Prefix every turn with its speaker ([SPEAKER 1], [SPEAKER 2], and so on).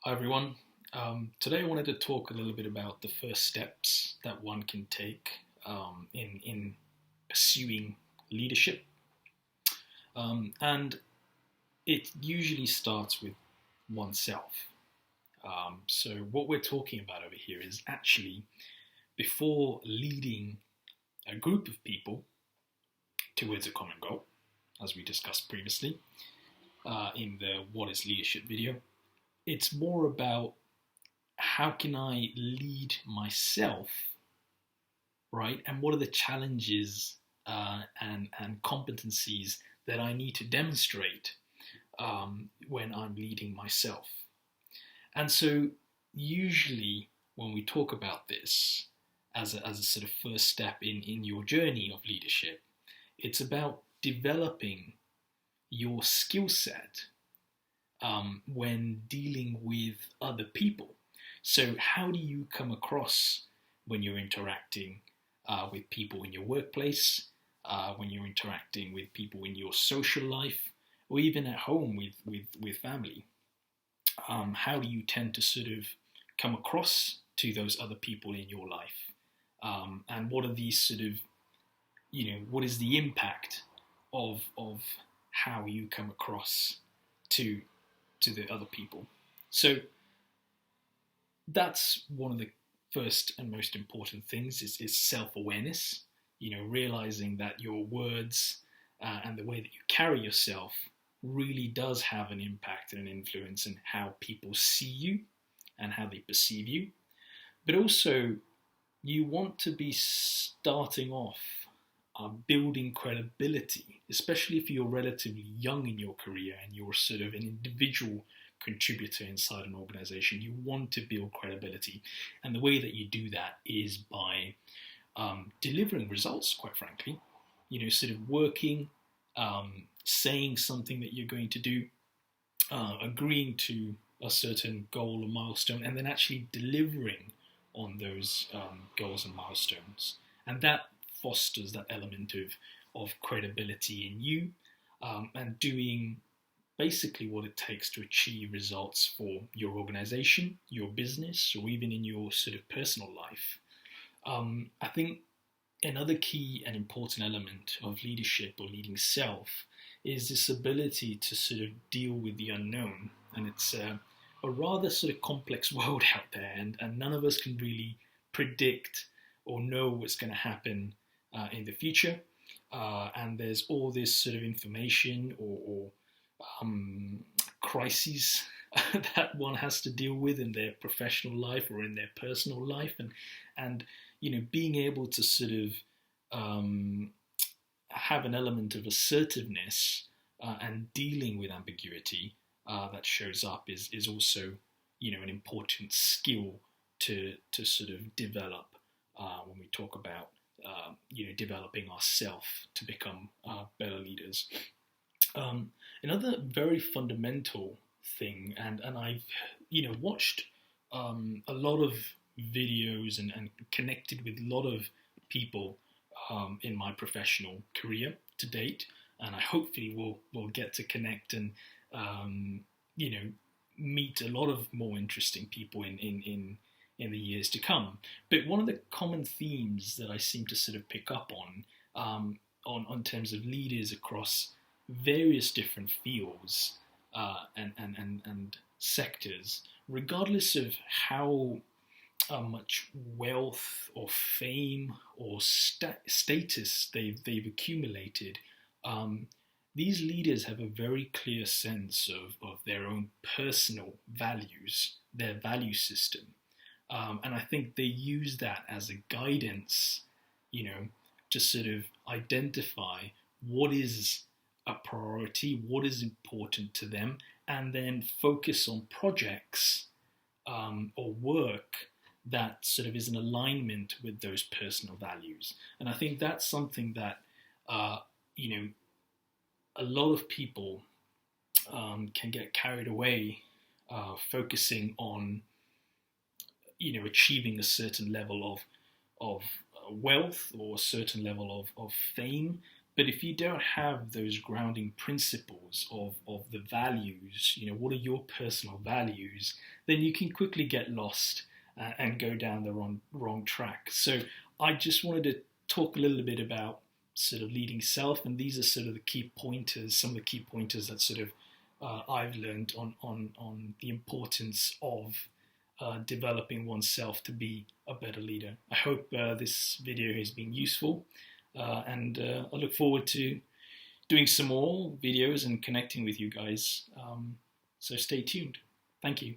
[SPEAKER 1] Hi everyone. Today I wanted to talk a little bit about the first steps that one can take in pursuing leadership, and it usually starts with oneself. So what we're talking about over here is actually before leading a group of people towards a common goal, as we discussed previously in the "What is Leadership" video. It's more about how can I lead myself, right? And what are the challenges and competencies that I need to demonstrate when I'm leading myself? And so, usually, when we talk about this as a sort of first step in your journey of leadership, it's about developing your skill set when dealing with other people. So, how do you come across when you're interacting with people in your workplace, when you're interacting with people in your social life, or even at home with family? How do you tend to sort of come across to those other people in your life? And what are these sort of, what is the impact of how you come across to the other people? So that's one of the first and most important things is self-awareness, realizing that your words and the way that you carry yourself really does have an impact and an influence in how people see you and how they perceive you. But also, you want to be starting off building credibility, especially if you're relatively young in your career and you're sort of an individual contributor inside an organization. You want to build credibility. And the way that you do that is by delivering results, quite frankly, sort of working, saying something that you're going to do, agreeing to a certain goal or milestone, and then actually delivering on those goals and milestones. And that fosters that element of credibility in you, and doing basically what it takes to achieve results for your organization, your business, or even in your sort of personal life. I think another key and important element of leadership or leading self is this ability to sort of deal with the unknown. And it's a rather sort of complex world out there, and none of us can really predict or know what's going to happen in the future. And there's all this sort of information or crises that one has to deal with in their professional life or in their personal life, and being able to sort of have an element of assertiveness and dealing with ambiguity that shows up is also an important skill to sort of develop when we talk about developing ourselves to become better leaders. Another very fundamental thing, and I've watched a lot of videos and connected with a lot of people in my professional career to date, and I hopefully will get to connect and meet a lot of more interesting people in the years to come. But one of the common themes that I seem to sort of pick up on terms of leaders across various different fields and sectors, regardless of how much wealth or fame or status they've accumulated, these leaders have a very clear sense of their own personal values, their value system. And I think they use that as a guidance, to sort of identify what is a priority, what is important to them, and then focus on projects or work that sort of is in alignment with those personal values. And I think that's something that, a lot of people can get carried away focusing on, achieving a certain level of wealth or a certain level of fame, But if you don't have those grounding principles of the values, what are your personal values, then you can quickly get lost and go down the wrong track. So I just wanted to talk a little bit about sort of leading self, and these are sort of the key pointers, some of the key pointers that sort of I've learned on the importance of developing oneself to be a better leader. I hope this video has been useful. And I look forward to doing some more videos and connecting with you guys. So stay tuned. Thank you.